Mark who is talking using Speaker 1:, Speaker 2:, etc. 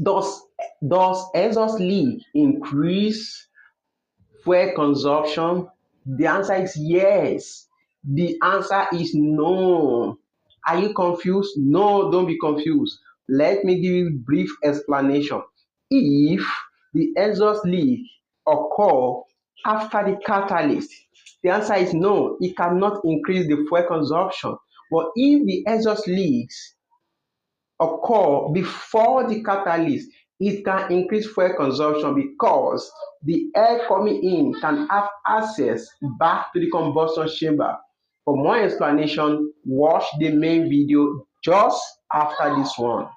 Speaker 1: Does exhaust leak increase fuel consumption? The answer is yes. The answer is no. Are you confused? No, don't be confused. Let me give you a brief explanation. If the exhaust leak occur after the catalyst, the answer is no, it cannot increase the fuel consumption. But if the exhaust leaks occur before the catalyst, it can increase fuel consumption because the air coming in can have access back to the combustion chamber. For more explanation, watch the main video just after this one.